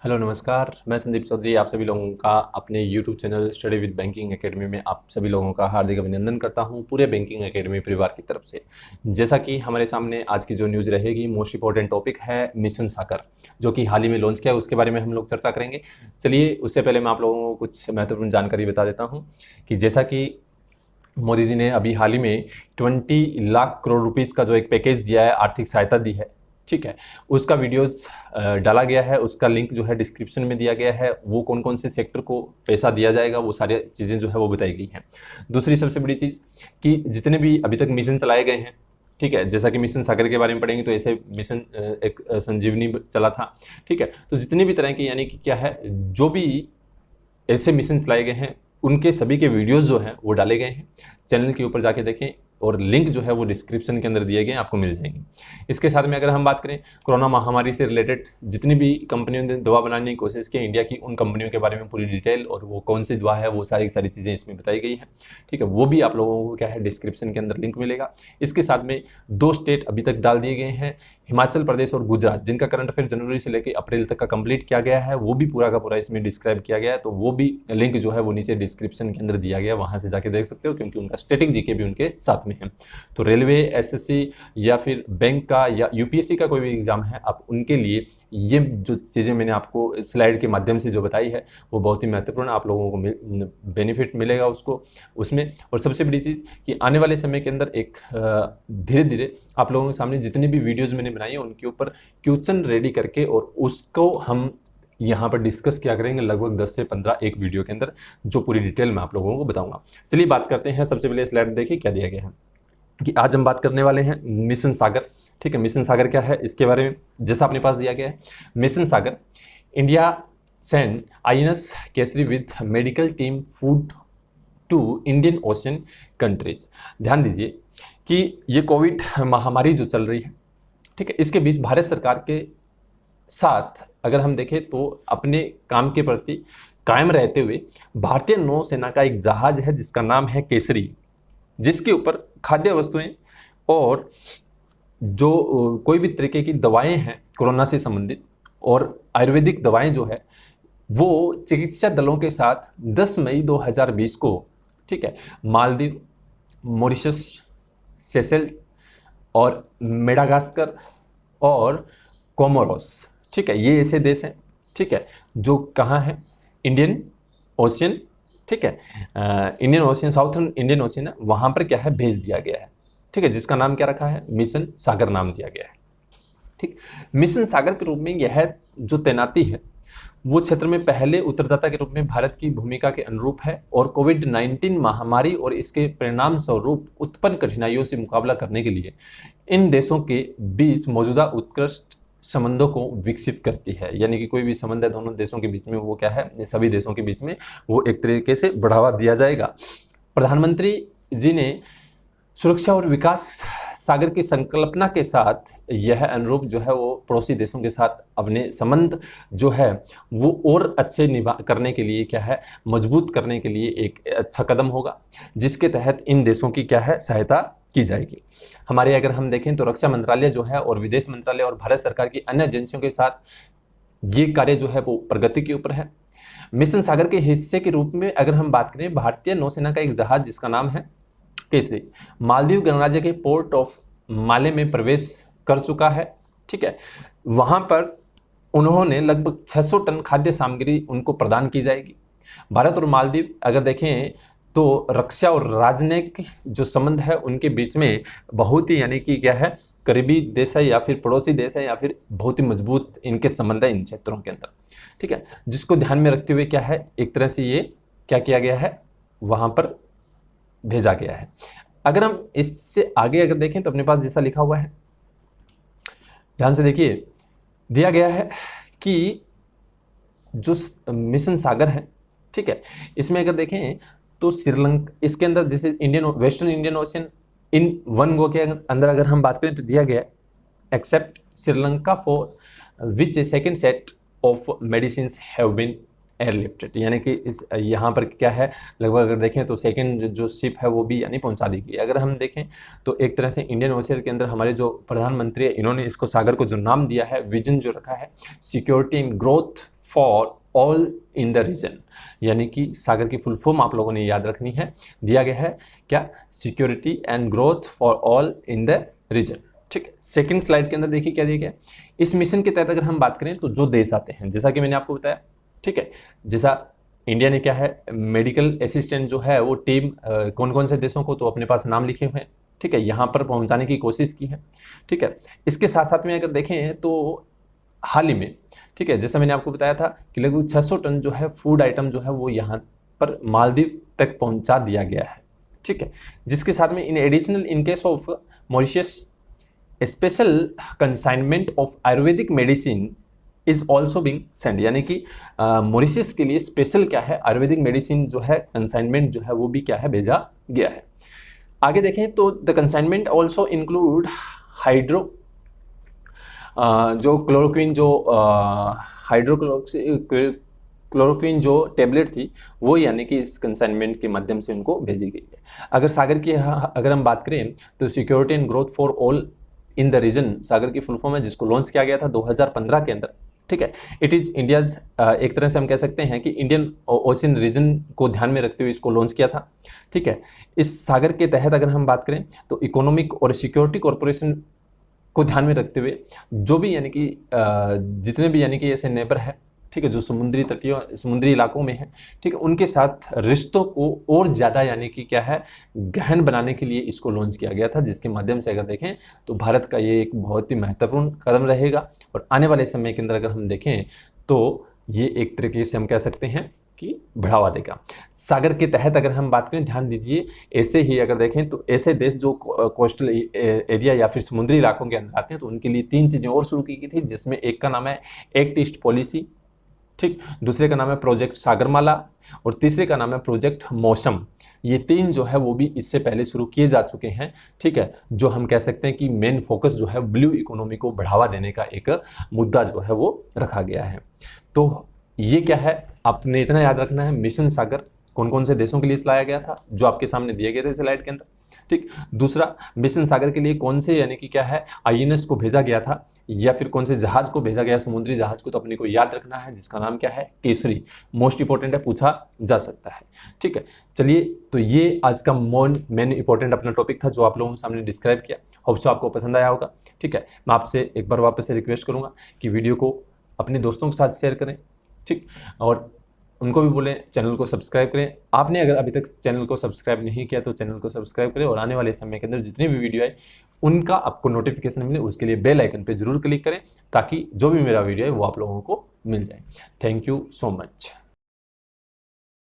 Hello नमस्कार, मैं संदीप चौधरी आप सभी लोगों का अपने YouTube channel study with banking academy में आप सभी लोगों का हार्दिक अभिनंदन करता हूं पूरे बैंकिंग एकेडमी परिवार की तरफ से। जैसा कि हमारे सामने आज की जो न्यूज़ रहेगी, मोस्ट इंपॉर्टेंट टॉपिक है मिशन सागर, जो कि हाल ही में लॉन्च किया है, उसके बारे में हम लोग चर्चा करेंगे। चलिए, उससे पहले मैं आप लोगों को कुछ महत्वपूर्ण जानकारी बता देता हूँ कि जैसा कि मोदी जी ने अभी हाल ही में 20 लाख करोड़ रुपीज़ का जो एक पैकेज दिया है, आर्थिक सहायता दी है, ठीक है, उसका वीडियोस डाला गया है। उसका लिंक जो है डिस्क्रिप्शन में दिया गया है। वो कौन कौन से सेक्टर को पैसा दिया जाएगा, वो सारी चीज़ें जो है वो बताई गई हैं। दूसरी सबसे बड़ी चीज़ कि जितने भी अभी तक मिशन चलाए गए हैं, ठीक है, जैसा कि मिशन सागर के बारे में पढ़ेंगे तो ऐसे मिशन एक संजीवनी चला था, ठीक है। तो जितने भी तरह के यानी कि क्या है, जो भी ऐसे मिशन चलाए गए हैं, उनके सभी के वीडियोस जो हैं वो डाले गए हैं। चैनल के ऊपर जाके देखें और लिंक जो है वो डिस्क्रिप्शन के अंदर दिए गए हैं, आपको मिल जाएंगे। इसके साथ में अगर हम बात करें कोरोना महामारी से रिलेटेड जितनी भी कंपनियों ने दवा बनाने की कोशिश की इंडिया की, उन कंपनियों के बारे में पूरी डिटेल और वो कौन सी दवा है, वो सारी सारी चीज़ें इसमें बताई गई हैं, ठीक है। वो भी आप लोगों को क्या है डिस्क्रिप्शन के अंदर लिंक मिलेगा। इसके साथ में 2 स्टेट अभी तक डाल दिए गए हैं, हिमाचल प्रदेश और गुजरात, जिनका करंट अफेयर जनवरी से लेकर अप्रैल तक का कंप्लीट किया गया है, वो भी पूरा का पूरा इसमें डिस्क्राइब किया गया है। तो वो भी लिंक जो है वो नीचे डिस्क्रिप्शन के अंदर दिया गया है, वहां से जाके देख सकते हो, क्योंकि उनका स्टैटिक जीके भी उनके साथ में है। तो रेलवे, एसएससी या फिर बैंक का या यूपीएससी का कोई भी एग्जाम है, आप उनके लिए ये जो चीज़ें मैंने आपको स्लाइड के माध्यम से जो बताई है वो बहुत ही महत्वपूर्ण, आप लोगों को बेनिफिट मिलेगा उसको उसमें। और सबसे बड़ी चीज़ कि आने वाले समय के अंदर एक धीरे धीरे आप लोगों के सामने जितनी भी वीडियोज़ मैंने बनाई है उनके ऊपर क्वेश्चन रेडी करके और उसको हम यहाँ पर डिस्कस किया करेंगे लगभग 10 से 15 एक वीडियो के अंदर, जो पूरी डिटेल में आप लोगों को बताऊंगा। चलिए बात करते हैं। सबसे पहले स्लाइड देखिए क्या दिया गया है कि आज हम बात करने वाले हैं मिशन सागर, ठीक है। मिशन सागर क्या है इसके बारे में जैसा अपने पास दिया गया है, mission Sagar India send INS Kesari with medical team food to Indian Ocean countries. ध्यान दीजिए कि ये कोविड महामारी जो चल रही है, ठीक है, इसके बीच भारत सरकार के साथ अगर हम देखें तो अपने काम के प्रति कायम रहते हुए भारतीय नौसेना का एक जहाज है जिसका नाम है केसरी, जिसके ऊपर खाद्य वस्तुएं और जो कोई भी तरीके की दवाएं हैं कोरोना से संबंधित और आयुर्वेदिक दवाएं जो है वो चिकित्सा दलों के साथ 10 मई 2020 को, ठीक है, मालदीव, मॉरिशस, सेशेल्स और मेडागास्कर और कोमोरोस, ठीक है, ये ऐसे देश हैं, ठीक है, जो कहाँ हैं, इंडियन ओशियन, ठीक है, Indian ocean, southern Indian ocean है, वहाँ पर क्या है भेज दिया गया है, ठीक है, जिसका नाम क्या रखा है, मिशन सागर नाम दिया गया है, ठीक। मिशन सागर के रूप में यह जो तैनाती है वो क्षेत्र में पहले उत्तरदाता के रूप में भारत की भूमिका के अनुरूप है और कोविड-19 महामारी और इसके परिणाम स्वरूप उत्पन्न कठिनाइयों से मुकाबला करने के लिए इन देशों के बीच मौजूदा उत्कृष्ट संबंधों को विकसित करती है। यानी कि कोई भी संबंध है दोनों देशों के बीच में, वो क्या है, सभी देशों के बीच में वो एक तरीके से बढ़ावा दिया जाएगा। प्रधानमंत्री जी ने सुरक्षा और विकास सागर की संकल्पना के साथ यह अनुरूप जो है वो पड़ोसी देशों के साथ अपने संबंध जो है वो और अच्छे करने के लिए क्या है, मजबूत करने के लिए एक अच्छा कदम होगा, जिसके तहत इन देशों की क्या है सहायता की जाएगी। हमारे अगर हम देखें तो रक्षा मंत्रालय जो है और विदेश मंत्रालय और भारत सरकार की अन्य एजेंसियों के साथ ये कार्य जो है वो प्रगति के ऊपर है। मिशन सागर के हिस्से के रूप में अगर हम बात करें, भारतीय नौसेना का एक जहाज जिसका नाम है केसरी मालदीव गणराज्य के पोर्ट ऑफ माले में प्रवेश कर चुका है, ठीक है। वहां पर उन्होंने लगभग 600 टन खाद्य सामग्री उनको प्रदान की जाएगी। भारत और मालदीव अगर देखें तो रक्षा और राजनयिक जो संबंध है उनके बीच में बहुत ही यानी कि क्या है, करीबी देश है या फिर पड़ोसी देश है या फिर बहुत ही मजबूत इनके संबंध है इन क्षेत्रों के अंदर, ठीक है, जिसको ध्यान में रखते हुए क्या है एक तरह से ये क्या किया गया है, वहां पर भेजा गया है। अगर हम इससे आगे अगर देखें तो अपने पास जैसा लिखा हुआ है, ध्यान से देखिए, दिया गया है कि जो मिशन सागर है, ठीक है, इसमें अगर देखें तो श्रीलंका इसके अंदर जैसे Indian western Indian Ocean in one go के अंदर अगर हम बात करें तो दिया गया except Sri Lanka for which a second set of medicine have been airlifted, यानी कि इस यहाँ पर क्या है, लगभग अगर देखें तो सेकंड जो शिप है वो भी यानी पहुँचा दी गई। अगर हम देखें तो एक तरह से इंडियन ओशियन के अंदर हमारे जो प्रधानमंत्री है, इन्होंने इसको सागर को जो नाम दिया है, विजन जो रखा है, security and growth for all in the region, यानी कि सागर की फुल फॉर्म आप लोगों ने याद रखनी है। दिया गया है क्या, security and growth for all in the region. ठीक है, सेकंड स्लाइड के अंदर देखिए क्या दिया गया। इस मिशन के तहत अगर हम बात करें तो जो देश आते हैं, जैसा कि मैंने आपको बताया, ठीक है, जैसा इंडिया ने क्या है, मेडिकल असिस्टेंट जो है वो टीम कौन कौन से देशों को, तो अपने पास नाम लिखे हुए हैं, ठीक है, यहाँ पर पहुँचाने की कोशिश की है। ठीक है, इसके साथ साथ में अगर देखें तो हाल ही में, ठीक है, जैसा मैंने आपको बताया था कि लगभग 600 टन जो है फूड आइटम जो है वो यहाँ पर मालदीव तक पहुँचा दिया गया है। ठीक है, जिसके साथ में in additional in case of Mauritius special consignment of ayurvedic medicine is also being send, यानी कि मॉरिशस के लिए स्पेशल क्या है, आयुर्वेदिक मेडिसिन जो है कंसाइनमेंट जो है वो भी क्या है, भेजा गया है। आगे देखें तो the consignment also include hydro जो क्लोरोक्विन जो क्लोरोक्विन जो टेबलेट थी वो यानी कि इस कंसाइनमेंट के माध्यम से उनको भेजी गई है। अगर सागर की अगर हम बात करें तो security and growth for all in the region SAGAR की फुल फॉर्म है, जिसको लॉन्च किया गया था 2015 के अंदर। ठीक है, इट इज़ इंडियाज, एक तरह से हम कह सकते हैं कि इंडियन ओशियन रीजन को ध्यान में रखते हुए इसको लॉन्च किया था। ठीक है, इस सागर के तहत अगर हम बात करें तो इकोनॉमिक और सिक्योरिटी कॉरपोरेशन को ध्यान में रखते हुए जो भी यानी कि जितने भी यानी कि ऐसे नेबर है, ठीक है, जो समुद्री इलाकों में है, ठीक है, उनके साथ रिश्तों को और ज़्यादा यानी कि क्या है, गहन बनाने के लिए इसको लॉन्च किया गया था, जिसके माध्यम से अगर देखें तो भारत का ये एक बहुत ही महत्वपूर्ण कदम रहेगा। और आने वाले समय के अंदर अगर हम देखें तो ये एक तरीके से हम कह सकते हैं कि बढ़ावा देगा। सागर के तहत अगर हम बात करें, ध्यान दीजिए, ऐसे ही अगर देखें तो ऐसे देश जो कोस्टल एरिया या फिर समुद्री इलाकों के अंदर आते हैं तो उनके लिए 3 चीज़ें और शुरू की गई थी, जिसमें एक का नाम है एक्ट ईस्ट पॉलिसी, ठीक, दूसरे का नाम है प्रोजेक्ट सागरमाला और तीसरे का नाम है प्रोजेक्ट मौसम। ये 3 जो है वो भी इससे पहले शुरू किए जा चुके हैं। ठीक है, जो हम कह सकते हैं कि मेन फोकस जो है ब्लू इकोनॉमी को बढ़ावा देने का एक मुद्दा जो है वो रखा गया है। तो ये क्या है, आपने इतना याद रखना है, मिशन सागर कौन कौन से देशों के लिए चलाया गया था, जो आपके सामने दिए गए थे स्लाइड के अंदर। ठीक, दूसरा, मिशन सागर के लिए कौन से यानी कि क्या है, INS को भेजा गया था या फिर कौन से जहाज को भेजा गया, समुद्री जहाज को, तो अपने को याद रखना है, जिसका नाम क्या है, केसरी। मोस्ट इंपॉर्टेंट है, पूछा जा सकता है। ठीक है, चलिए, तो ये आज का मेन इंपॉर्टेंट अपना टॉपिक था जो आप लोगों के सामने डिस्क्राइब किया। होप सो आपको पसंद आया होगा। ठीक है, मैं आपसे एक बार वापस से रिक्वेस्ट करूंगा कि वीडियो को अपने दोस्तों के साथ शेयर करें, ठीक, और उनको भी बोलें चैनल को सब्सक्राइब करें। आपने अगर अभी तक चैनल को सब्सक्राइब नहीं किया तो चैनल को सब्सक्राइब करें, और आने वाले समय के अंदर जितनी भी वीडियो आए उनका आपको नोटिफिकेशन मिले, उसके लिए बेल आइकन पे जरूर क्लिक करें, ताकि जो भी मेरा वीडियो है वो आप लोगों को मिल जाए। Thank you so much.